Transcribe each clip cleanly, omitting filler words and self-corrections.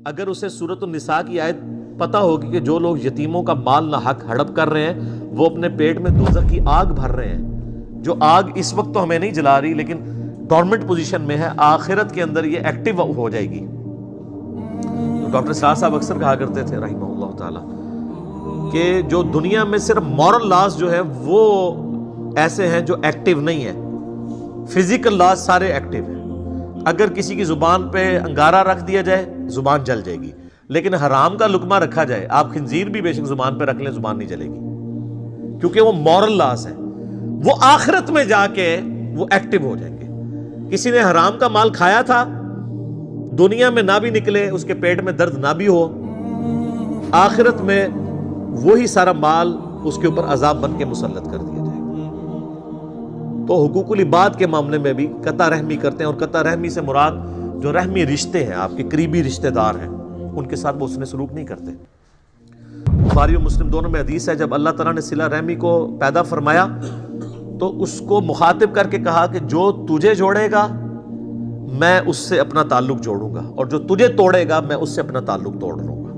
اگر اسے سورۃ النساء کی آیت پتہ ہوگی کہ جو لوگ یتیموں کا مال نہ حق ہڑپ کر رہے ہیں وہ اپنے پیٹ میں دوزخ کی آگ بھر رہے ہیں، جو آگ اس وقت تو ہمیں نہیں جلا رہی لیکن ڈورمنٹ پوزیشن میں ہے، آخرت کے اندر یہ ایکٹیو ہو جائے گی۔ ڈاکٹر سراج صاحب اکثر کہا کرتے تھے رحمہ اللہ تعالی کہ جو دنیا میں صرف مورل لاز جو ہے وہ ایسے ہیں جو ایکٹیو نہیں ہے، فزیکل لاز سارے ایکٹیو ہیں۔ اگر کسی کی زبان پہ انگارہ رکھ دیا جائے زبان جل جائے گی، لیکن حرام کا لقمہ رکھا جائے، آپ خنزیر بھی بے شک زبان پہ رکھ لیں زبان نہیں جلے گی، کیونکہ وہ مورل لاز ہے، وہ آخرت میں جا کے وہ ایکٹیو ہو جائیں گے۔ کسی نے حرام کا مال کھایا تھا، دنیا میں نہ بھی نکلے، اس کے پیٹ میں درد نہ بھی ہو، آخرت میں وہی سارا مال اس کے اوپر عذاب بن کے مسلط کر دیا جائے گا۔ تو حقوق العباد کے معاملے میں بھی قطع رحمی کرتے ہیں، اور قطع رحمی سے مراد جو رحمی رشتے ہیں، آپ کے قریبی رشتے دار ہیں، ان کے ساتھ وہ اس نے سلوک نہیں کرتے۔ بخاری و مسلم دونوں میں حدیث ہے، جب اللہ تعالیٰ نے صلہ رحمی کو پیدا فرمایا تو اس کو مخاطب کر کے کہا کہ جو تجھے جوڑے گا میں اس سے اپنا تعلق جوڑوں گا، اور جو تجھے توڑے گا میں اس سے اپنا تعلق توڑ لوں گا۔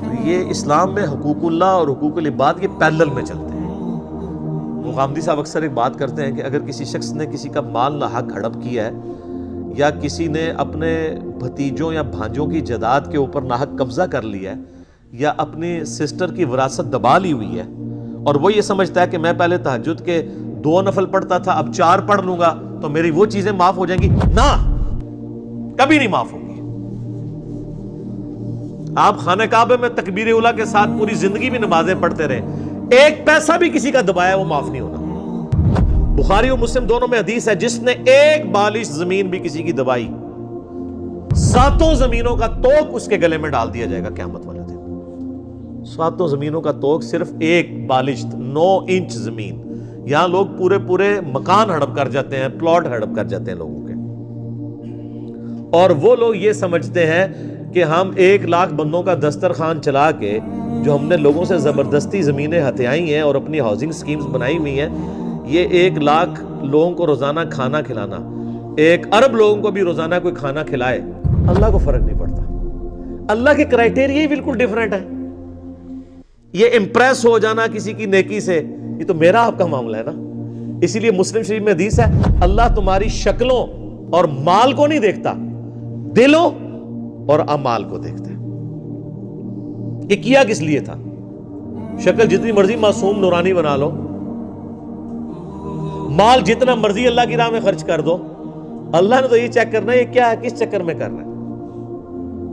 تو یہ اسلام میں حقوق اللہ اور حقوق العباد یہ پیرلل میں چلتے ہیں۔ غامدی صاحب اکثر ایک بات کرتے ہیں کہ اگر کسی شخص نے کسی کا مال ناحق ہڑپ کیا ہے، یا کسی نے اپنے بھتیجوں یا بھانجوں کی جائیداد کے اوپر ناحق قبضہ کر لیا ہے، یا اپنی سسٹر کی وراثت دبا لی ہوئی ہے، اور وہ یہ سمجھتا ہے کہ میں پہلے تہجد کے 2 نفل پڑھتا تھا اب 4 پڑھ لوں گا تو میری وہ چیزیں معاف ہو جائیں گی، نہ، کبھی نہیں معاف ہوگی۔ آپ خانہ کعبہ میں تکبیر اولیٰ کے ساتھ پوری زندگی بھی نمازیں پڑھتے رہے، ایک پیسہ بھی کسی کا دبایا وہ معاف نہیں ہونا۔ بخاری و مسلم دونوں میں حدیث ہے، جس نے ایک بالش زمین بھی کسی کی دبائی 7 زمینوں کا توق اس کے گلے میں ڈال دیا جائے گا قیامت والے دن۔ 7 زمینوں کا توق صرف ایک بالش، 9 انچ زمین۔ یہاں لوگ پورے مکان ہڑپ کر جاتے ہیں، پلاٹ ہڑپ کر جاتے ہیں لوگوں کے، اور وہ لوگ یہ سمجھتے ہیں کہ ہم 1 لاکھ بندوں کا دسترخوان چلا کے جو ہم نے لوگوں سے زبردستی زمینیں ہتھیائی ہیں اور اپنی ہاؤسنگ سکیمز بنائی ہوئی ہیں، یہ 1 لاکھ لوگوں کو روزانہ کھانا کھلانا، 1 ارب لوگوں کو بھی روزانہ کوئی کھانا کھلائے، اللہ کو فرق نہیں پڑتا۔ اللہ کے کرائٹیریا ہی بالکل ڈیفرنٹ ہے۔ یہ امپریس ہو جانا کسی کی نیکی سے، یہ تو میرا آپ کا معاملہ ہے نا۔ اسی لیے مسلم شریف میں حدیث ہے، اللہ تمہاری شکلوں اور مال کو نہیں دیکھتا، دلوں اور اعمال کو دیکھتا ہے۔ یہ کیا کس لیے تھا؟ شکل جتنی مرضی معصوم نورانی بنا لو، مال جتنا مرضی اللہ کی راہ میں خرچ کر دو، اللہ نے تو یہ چیک کرنا ہے یہ کیا ہے، کس چکر میں کر رہا ہے۔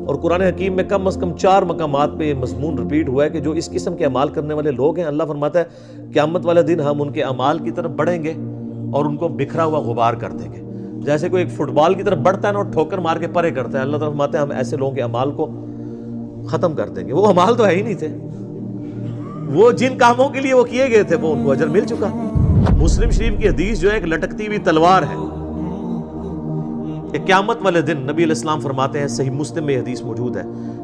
اور قرآن حکیم میں کم از کم 4 مقامات پہ یہ مضمون ریپیٹ ہوا ہے کہ جو اس قسم کے اعمال کرنے والے لوگ ہیں، اللہ فرماتا ہے قیامت والے دن ہم ان کے اعمال کی طرف بڑھیں گے اور ان کو بکھرا ہوا غبار کر دیں گے۔ جیسے کوئی ایک فٹ بال کی طرف بڑھتا ہے نا اور ٹھوکر مار کے پرے کرتا ہے، اللہ تعالیٰ فرماتے ہیں ہم ایسے لوگوں کے اعمال کو ختم کر دیں گے۔ وہ اعمال تو ہے ہی نہیں تھے، وہ جن کاموں کے لیے وہ کیے گئے تھے وہ ان کو اجر مل چکا۔ مسلم شریف کی حدیث جو ہے ایک لٹکتی ہوئی تلوار ہے کہ قیامت والے دن نبی علیہ السلام فرماتے ہیں، صحیح مسلم میں حدیث موجود ہے،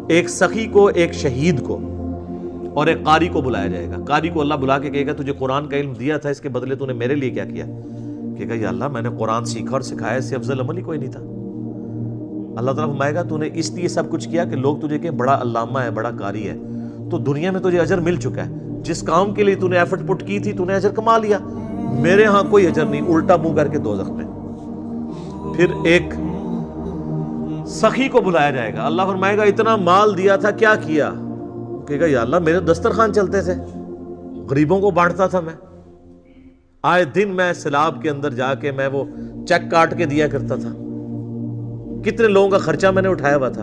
ایک سخی کو، ایک شہید کو اور ایک قاری کو بلایا جائے گا۔ قاری کو اللہ بلا کے کہے گا تجھے قرآن کا علم دیا تھا، اس کے بدلے تو نے میرے لیے کیا کیا؟ کہے گا یا اللہ میں نے قرآن سیکھا اور سکھایا، اس سے افضل عمل ہی کوئی نہیں تھا۔ اللہ تعالیٰ فرمائے گا تو نے اس لیے سب کچھ کیا کہ لوگ تجھے کہ بڑا علامہ ہے، بڑا قاری ہے، تو دنیا میں تجھے اجر مل چکا ہے، جس کام کے لیے تو نے ایفرٹ پٹ کی تھی تو نے اجر کما لیا، میرے ہاں کوئی اجر نہیں، الٹا منہ کر کے دوزخ میں۔ پھر ایک سخی کو بلایا جائے گا، اللہ فرمائے گا اتنا مال دیا تھا کیا کیا؟ کہے گا یا اللہ میرے دسترخوان چلتے تھے، غریبوں کو بانٹتا تھا، میں آئے دن میں سیلاب کے اندر جا کے میں وہ چیک کاٹ کے دیا کرتا تھا، کتنے لوگوں کا خرچہ میں نے اٹھایا ہوا تھا۔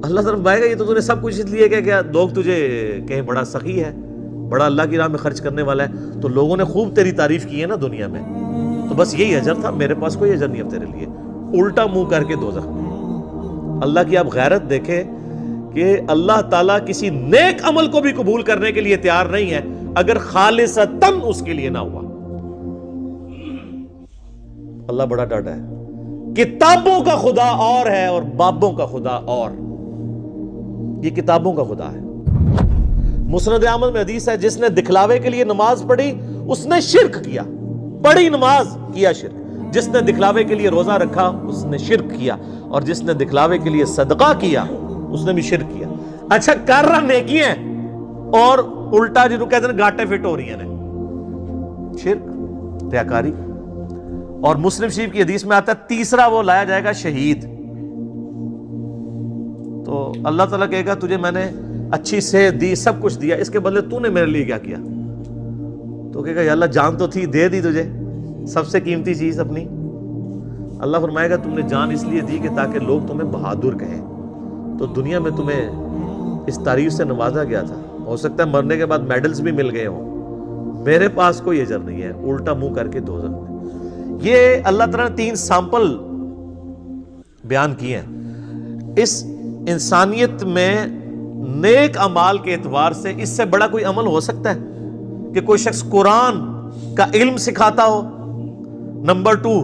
اللہ طرف بائے گا یہ تو نے سب کچھ اس لیے کہ لوگ تجھے کہیں بڑا سخی ہے، بڑا اللہ کی راہ میں خرچ کرنے والا ہے، تو لوگوں نے خوب تیری تعریف کی ہے نا دنیا میں، تو بس یہی اجر تھا، میرے پاس کوئی اجر نہیں اب تیرے لیے، الٹا منہ کر کے دوزخ میں۔ اللہ کی آپ غیرت دیکھیں کہ اللہ تعالیٰ کسی نیک عمل کو بھی قبول کرنے کے لیے تیار نہیں ہے اگر خالصتاً اس کے لیے نہ ہوا۔ اللہ بڑا ڈاٹا ہے، کتابوں کا خدا اور ہے اور بابوں کا خدا اور، یہ کتابوں کا خدا ہے۔ مسند احمد میں حدیث ہے، جس نے دکھلاوے کے لیے نماز پڑھی اس نے شرک کیا، پڑھی نماز کیا شرک، جس نے دکھلاوے کے لیے روزہ رکھا اس نے شرک کیا، اور جس نے دکھلاوے کے لیے صدقہ کیا اس نے بھی شرک کیا۔ اچھا کر رہا نیکی ہے اور الٹا جنہوں کہتے ہیں گاٹے فٹ ہو رہی ہیں، شرک، ریاکاری۔ اور مسلم شریف کی حدیث میں آتا ہے تیسرا وہ لایا جائے گا شہید، تو اللہ تعالیٰ کہے گا تجھے میں نے اچھی صحت دی، سب کچھ دیا، اس کے بدلے تو نے میرے لیے کیا کیا؟ تو کہے گا یا اللہ جان تو تھی، دے دی تجھے سب سے قیمتی چیز اپنی۔ اللہ فرمائے گا تم نے جان اس لیے دی کہ تاکہ لوگ تمہیں بہادر کہیں، تو دنیا میں تمہیں اس تعریف سے نوازا گیا تھا، ہو سکتا ہے مرنے کے بعد میڈلز بھی مل گئے ہوں، میرے پاس کوئی اجر نہیں ہے، الٹا منہ کر کے دوزخ میں۔ یہ اللہ تعالیٰ نے 3 سیمپل بیان کیے ہیں۔ اس انسانیت میں نیک اعمال کے اعتبار سے اس سے بڑا کوئی عمل ہو سکتا ہے کہ کوئی شخص قرآن کا علم سکھاتا ہو، نمبر 2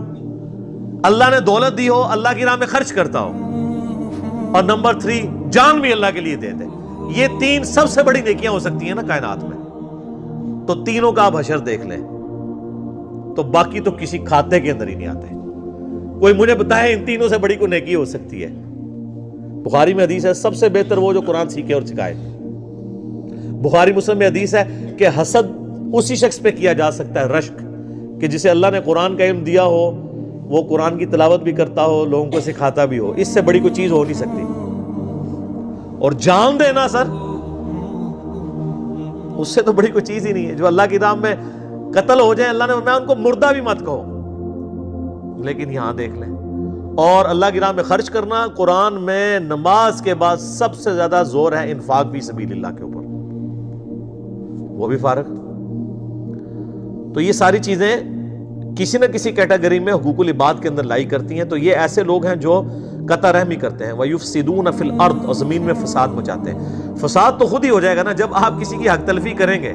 اللہ نے دولت دی ہو، اللہ کی راہ میں خرچ کرتا ہو، اور نمبر 3 جان بھی اللہ کے لیے دے دے۔ یہ 3 سب سے بڑی نیکیاں ہو سکتی ہیں نا کائنات میں، تو تینوں کا آپ حشر دیکھ لیں تو باقی تو کسی کھاتے کے اندر ہی نہیں آتے۔ کوئی مجھے بتائے ان تینوں سے بڑی کوئی نیکی ہو سکتی ہے؟ بخاری میں حدیث ہے سب سے بہتر وہ جو قرآن سیکھے اور سکھائے۔ بخاری مسلم میں حدیث ہے کہ حسد اسی شخص پہ کیا جا سکتا ہے، رشک، کہ جسے اللہ نے قرآن کا علم دیا ہو، وہ قرآن کی تلاوت بھی کرتا ہو، لوگوں کو سکھاتا بھی ہو، اس سے بڑی کوئی چیز ہو نہیں سکتی۔ اور جان دینا سر، اس سے تو بڑی کوئی چیز ہی نہیں ہے۔ جو اللہ کی راہ میں قتل ہو جائیں، اللہ نے فرمایا ان کو مردہ بھی مت کہو، لیکن یہاں دیکھ لیں۔ اور اللہ کی راہ میں خرچ کرنا، قرآن میں نماز کے بعد سب سے زیادہ زور ہے انفاق فی سبیل اللہ کے اوپر، وہ بھی فارغ۔ تو یہ ساری چیزیں کسی نہ کسی کیٹیگری میں حقوق العباد کے اندر لائی کرتی ہیں۔ تو یہ ایسے لوگ ہیں جو قطع رحمی کرتے ہیں، وَيُفْسِدُونَ فِي الْأَرْضِ، اور زمین میں فساد مچاتے ہیں۔ فساد تو خود ہی ہو جائے گا نا، جب آپ کسی کی حق تلفی کریں گے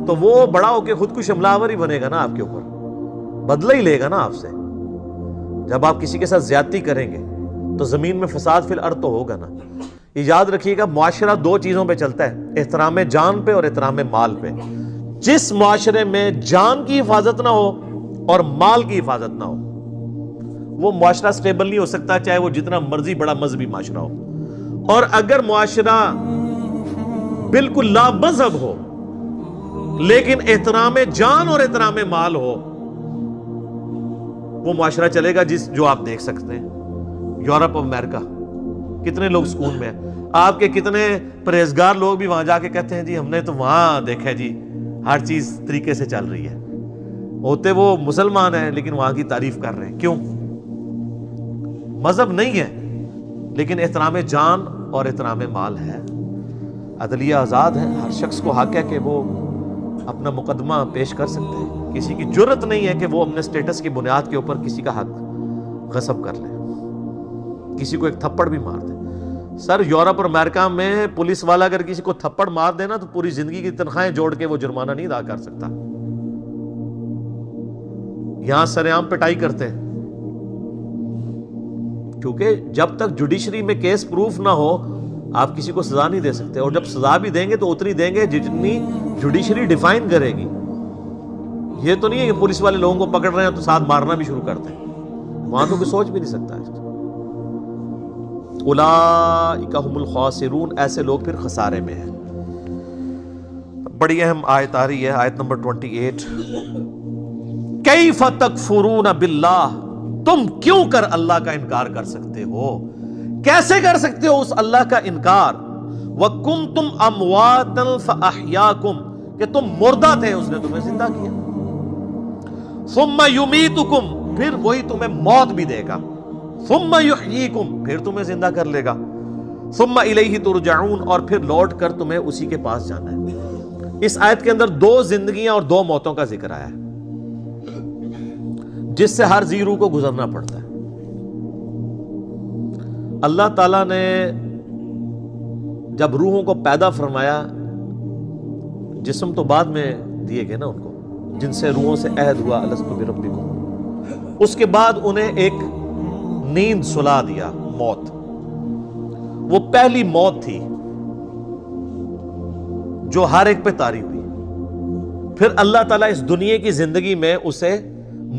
تو وہ بڑا ہو کے خود کو حملہ آور ہی بنے گا نا، آپ کے اوپر بدلہ ہی لے گا نا آپ سے۔ جب آپ کسی کے ساتھ زیادتی کریں گے تو زمین میں فساد فی الارض تو ہوگا نا۔ یہ یاد رکھیے گا، معاشرہ 2 چیزوں پہ چلتا ہے، احترام جان پہ اور احترام مال پہ۔ جس معاشرے میں جان کی حفاظت نہ ہو اور مال کی حفاظت نہ ہو، وہ معاشرہ سٹیبل نہیں ہو سکتا، چاہے وہ جتنا مرضی بڑا مذہبی معاشرہ ہو۔ اور اگر معاشرہ بالکل لا مذہب ہو لیکن احترام جان اور احترام مال ہو، وہ معاشرہ چلے گا جو آپ دیکھ سکتے ہیں یورپ اور امریکہ، کتنے لوگ سکون میں ہیں۔ آپ کے کتنے پرہیزگار لوگ بھی وہاں جا کے کہتے ہیں جی ہم نے تو وہاں دیکھا جی ہر چیز طریقے سے چل رہی ہے، ہوتے وہ مسلمان ہیں لیکن وہاں کی تعریف کر رہے ہیں۔ کیوں؟ مذہب نہیں ہے لیکن احترام جان اور احترام مال ہے، عدلیہ آزاد ہے، ہر شخص کو حق ہے کہ وہ اپنا مقدمہ پیش کر سکتے ہیں، کسی کی جرت نہیں ہے کہ وہ اپنے سٹیٹس کی بنیاد کے اوپر کسی کا حق غصب کر لے، کسی کو ایک تھپڑ بھی مار دے۔ سر یورپ اور امریکہ میں پولیس والا اگر کسی کو تھپڑ مار دینا تو پوری زندگی کی تنخواہیں جوڑ کے وہ جرمانہ نہیں ادا کر سکتا۔ یہاں سرعام پٹائی کرتے ہیں، کیونکہ جب تک جوڈیشری میں کیس پروف نہ ہو آپ کسی کو سزا نہیں دے سکتے، اور جب سزا بھی دیں گے تو اتنی دیں گے جتنی جوڈیشری ڈیفائن کرے گی۔ یہ تو نہیں ہے کہ پولیس والے لوگوں کو پکڑ رہے ہیں تو ساتھ مارنا بھی شروع کرتے ہیں، وہاں تو کوئی سوچ بھی نہیں سکتا ہے۔ اولئک ھم الخاسرون، ایسے لوگ پھر خسارے میں ہیں۔ بڑی اہم آیت آ رہی ہے، آیت نمبر 28، کیف تکفرون باللہ، تم کیوں کر اللہ کا انکار کر سکتے ہو، کیسے کر سکتے ہو اس اللہ کا انکار؟ وَكُنْتُمْ أَمْوَاتًا فَأَحْيَاكُمْ، کہ تم مردہ تھے اس نے تمہیں زندہ کیا۔ ثُمَّ يُمِيتُكُمْ، پھر وہی تمہیں موت بھی دے گا۔ ثُمَّ يُحْيِيكُمْ، پھر تمہیں زندہ کر لے گا۔ ثُمَّ إِلَيْهِ تُرْجَعُونَ، اور پھر لوٹ کر تمہیں اسی کے پاس جانا ہے۔ اس آیت کے اندر 2 زندگیاں اور 2 موتوں کا ذکر آیا ہے جس سے ہر ذی روح کو گزرنا پڑتا ہے۔ اللہ تعالیٰ نے جب روحوں کو پیدا فرمایا، جسم تو بعد میں دیے گئے نا ان کو، جن سے روحوں سے عہد ہوا الستو بربکم، اس کے بعد انہیں ایک نیند سلا دیا، موت۔ وہ پہلی موت تھی جو ہر ایک پہ طاری ہوئی۔ پھر اللہ تعالیٰ اس دنیا کی زندگی میں اسے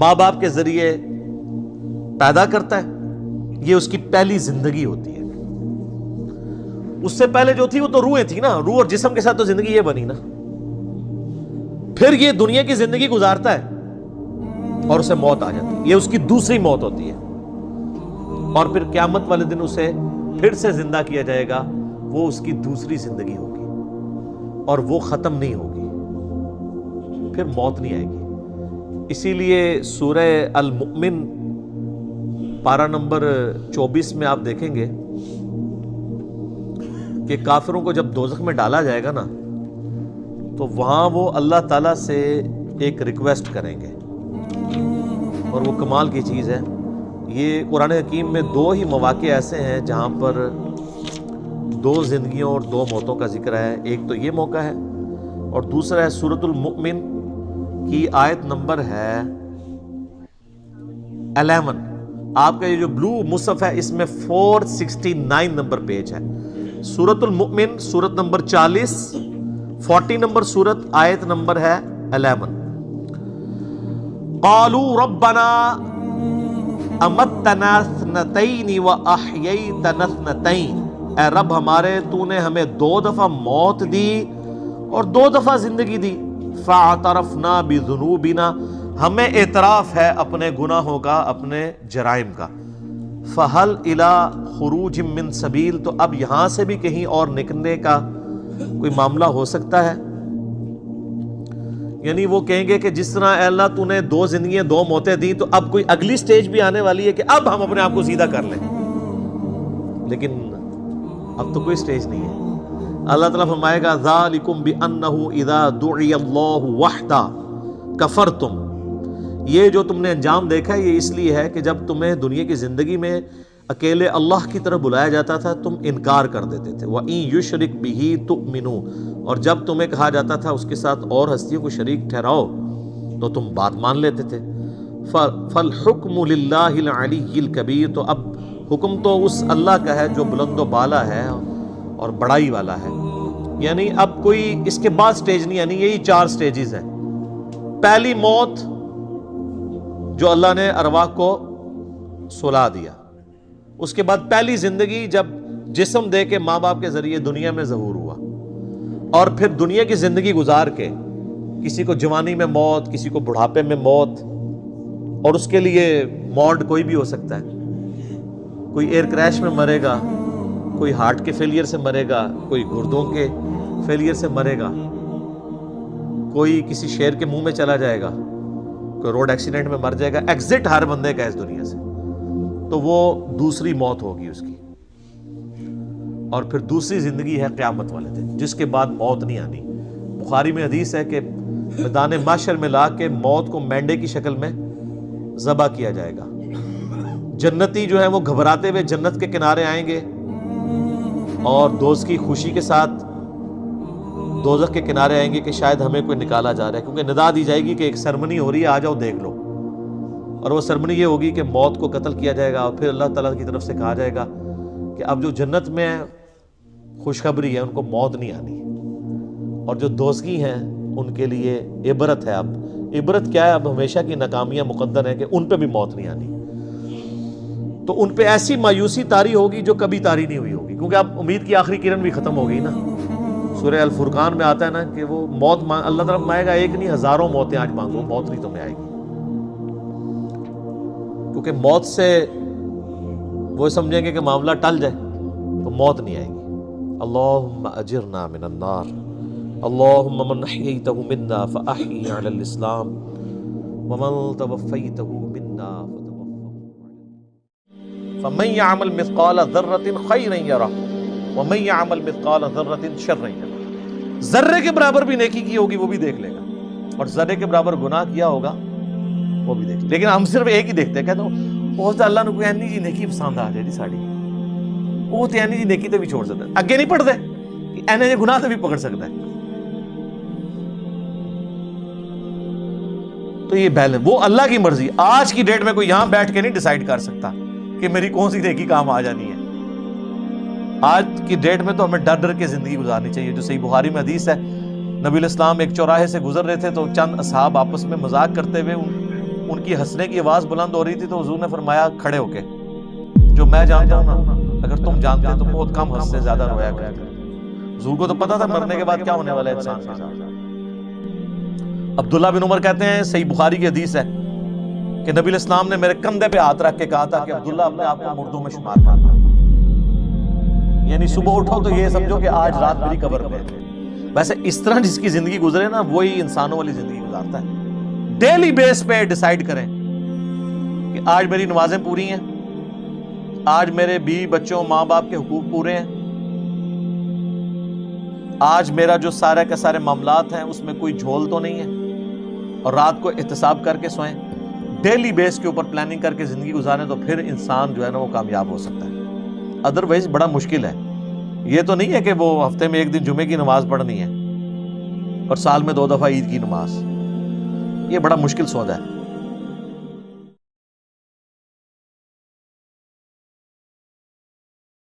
ماں باپ کے ذریعے پیدا کرتا ہے، یہ اس کی پہلی زندگی ہوتی ہے۔ اس سے پہلے جو تھی وہ تو روحیں تھی نا، روح اور جسم کے ساتھ تو زندگی یہ بنی نا۔ پھر یہ دنیا کی زندگی گزارتا ہے اور اسے موت آ جاتی ہے، یہ اس کی دوسری موت ہوتی ہے، اور پھر قیامت والے دن اسے پھر سے زندہ کیا جائے گا، وہ اس کی دوسری زندگی ہوگی اور وہ ختم نہیں ہوگی، پھر موت نہیں آئے گی۔ اسی لیے سورہ المؤمن پارہ نمبر 24 میں آپ دیکھیں گے کہ کافروں کو جب دوزخ میں ڈالا جائے گا نا، تو وہاں وہ اللہ تعالیٰ سے ایک ریکویسٹ کریں گے، اور وہ کمال کی چیز ہے۔ یہ قرآن حکیم میں 2 ہی مواقع ایسے ہیں جہاں پر 2 زندگیوں اور 2 موتوں کا ذکر ہے۔ ایک تو یہ موقع ہے، اور دوسرا ہے سورۃ المؤمن کی آیت نمبر ہے 11۔ آپ کا یہ جو بلو مصحف ہے اس میں 469 نمبر پیج ہے۔ سورۃ المؤمن سورت نمبر 40، 40 نمبر سورت، آیت نمبر ہے 11۔ قالوا ربنا امتنا اثنتین واحییتنا اثنتین، اے رب ہمارے تو نے ہمیں 2 دفعہ موت دی اور 2 دفعہ زندگی دی، فاعترفنا بذنوبنا، ہمیں اعتراف ہے اپنے گناہوں کا، اپنے جرائم کا، فہل الی خروج من سبیل، تو اب یہاں سے بھی کہیں اور نکلنے کا کوئی معاملہ ہو سکتا ہے؟ یعنی وہ کہیں گے کہ جس طرح اے اللہ تو نے 2 زندگیاں 2 موتیں دی، تو اب کوئی اگلی سٹیج بھی آنے والی ہے کہ اب ہم اپنے آپ کو سیدھا کر لیں، لیکن اب تو کوئی سٹیج نہیں ہے۔ اللہ تعالیٰ فرمائے گا ذالکم بأنہ اذا دعی اللہ وحدہ کفرتم، یہ جو تم نے انجام دیکھا ہے یہ اس لیے ہے کہ جب تمہیں دنیا کی زندگی میں اکیلے اللہ کی طرف بلایا جاتا تھا تم انکار کر دیتے تھے، وَإِن يُشْرِكْ بِهِ تُؤْمِنُوا، اور جب تمہیں کہا جاتا تھا اس کے ساتھ اور ہستیوں کو شریک ٹھہراؤ تو تم بات مان لیتے تھے۔ فَالْحُكْمُ لِلَّهِ الْعَلِيِّ الْكَبِيرِ، تو اب حکم تو اس اللہ کا ہے جو بلند و بالا ہے اور بڑائی والا ہے۔ یعنی اب کوئی اس کے بعد سٹیج نہیں، یعنی یہی 4 سٹیجز ہیں۔ پہلی موت جو اللہ نے ارواح کو سلا دیا، اس کے بعد پہلی زندگی جب جسم دے کے ماں باپ کے ذریعے دنیا میں ظہور ہوا، اور پھر دنیا کی زندگی گزار کے کسی کو جوانی میں موت، کسی کو بڑھاپے میں موت، اور اس کے لیے موڈ کوئی بھی ہو سکتا ہے، کوئی ایئر کریش میں مرے گا، کوئی ہارٹ کے فیلئر سے مرے گا، کوئی گردوں کے فیلئر سے مرے گا، کوئی کسی شیر کے منہ میں چلا جائے گا، کوئی روڈ ایکسیڈنٹ میں مر جائے گا۔ ایگزٹ ہر بندے کا اس دنیا سے، تو وہ دوسری موت ہوگی اس کی، اور پھر دوسری زندگی ہے قیامت والے دن جس کے بعد موت نہیں آنی۔ بخاری میں حدیث ہے کہ میدان محشر میں لا کے موت کو مینڈے کی شکل میں ذبح کیا جائے گا۔ جنتی جو ہیں وہ گھبراتے ہوئے جنت کے کنارے آئیں گے، اور دوست کی خوشی کے ساتھ دوزخ کے کنارے آئیں گے کہ شاید ہمیں کوئی نکالا جا رہا ہے، کیونکہ ندا دی جائے گی کہ ایک سرمنی ہو رہی ہے، آ جاؤ دیکھ لو، اور وہ سرمنی یہ ہوگی کہ موت کو قتل کیا جائے گا، اور پھر اللہ تعالیٰ کی طرف سے کہا جائے گا کہ اب جو جنت میں خوشخبری ہے ان کو موت نہیں آنی، اور جو دوزخی ہیں ان کے لیے عبرت ہے۔ اب عبرت کیا ہے؟ اب ہمیشہ کی ناکامیاں مقدر ہیں کہ ان پہ بھی موت نہیں آنی، تو ان پہ ایسی مایوسی طاری ہوگی جو کبھی طاری نہیں ہوئی ہوگی، کیونکہ اب امید کی آخری کرن بھی ختم ہو گئی نا۔ سورہ الفرقان میں آتا ہے نا کہ وہ موت اللہ تعالیٰ مانگے گا، ایک نہیں ہزاروں موتیں آج مانگو، موت نہیں تمہیں آئے گی، کیونکہ موت سے وہ سمجھیں گے کہ معاملہ ٹل جائے، تو موت نہیں آئے گی۔ اللہم اجرنا من النار، اللہم من احییتہ منا فاحیی علی الاسلام ومن توفیتہ منا فمن يعمل مثقال ذرة خيرا يره ومن يعمل مثقال ذرة شرا يره، ذرے کے برابر بھی نیکی کی ہوگی وہ بھی دیکھ لے گا، اور ذرے کے برابر گناہ کیا ہوگا وہ بھی دیکھ لے گا۔ لیکن ہم صرف ایک ہی دیکھتے ہیں، کہتے ہیں وہ تو اللہ نے کوئی اینی جی نیکی پسند آ جائے جی ساڑی، وہ تو اینی جی نیکی تے بھی چھوڑ سکتا ہے، اگے نہیں پڑھتے کہ اینے جی گناہ تے بھی پکڑ سکتا ہے۔ تو یہ بیلنس وہ اللہ کی مرضی، آج کی ڈیٹ میں کوئی یہاں بیٹھ کے نہیں ڈیسائیڈ کر سکتا کہ میری کون سی نیکی کام آ جانی ہے۔ آج کی ڈیٹ میں تو ہمیں ڈر ڈر کے زندگی گزارنی چاہیے۔ جو صحیح بخاری میں حدیث ہے، نبی علیہ السلام ایک چوراہے سے گزر رہے تھے تو چند اصحاب آپس میں مذاق کرتے ہوئے ان کی ہنسنے کی آواز بلند ہو رہی تھی تو حضور نے فرمایا کھڑے ہو کے، جو میں جانتا ہوں نا، اگر تم جانتے تو بہت کم ہنستے، زیادہ رویا کرتے۔ حضور کو تو پتا تھا مرنے کے بعد کیا ہونے والا ہے انسان کے ساتھ۔ عبداللہ بن عمر کہتے ہیں، صحیح بخاری کی حدیث ہے کہ نبی علیہ السلام نے میرے کندھے پہ ہاتھ رکھ کے کہا تھا کہ عبداللہ اپنے آپ کو مردوں میں شمار کرنا، یعنی صبح اٹھو تو یہ سمجھو کہ آج رات میری قبر پہ۔ ویسے اس طرح جس کی زندگی گزرے نا، وہی انسانوں والی زندگی گزارتا ہے۔ ڈیلی بیس پہ ڈیسائیڈ کریں کہ آج میری نمازیں پوری ہیں، آج میرے بیوی بچوں ماں باپ کے حقوق پورے ہیں، آج میرا جو سارے کے سارے معاملات ہیں اس میں کوئی جھول تو نہیں ہے، اور رات کو احتساب کر کے سوئیں۔ ڈیلی بیس کے اوپر پلاننگ کر کے زندگی گزاریں تو پھر انسان جو ہے نا وہ کامیاب ہو سکتا ہے، ادروائز بڑا مشکل ہے۔ یہ تو نہیں ہے کہ وہ ہفتے میں ایک دن جمعے کی نماز پڑھنی ہے اور سال میں 2 دفعہ عید کی نماز، یہ بڑا مشکل سودا ہے۔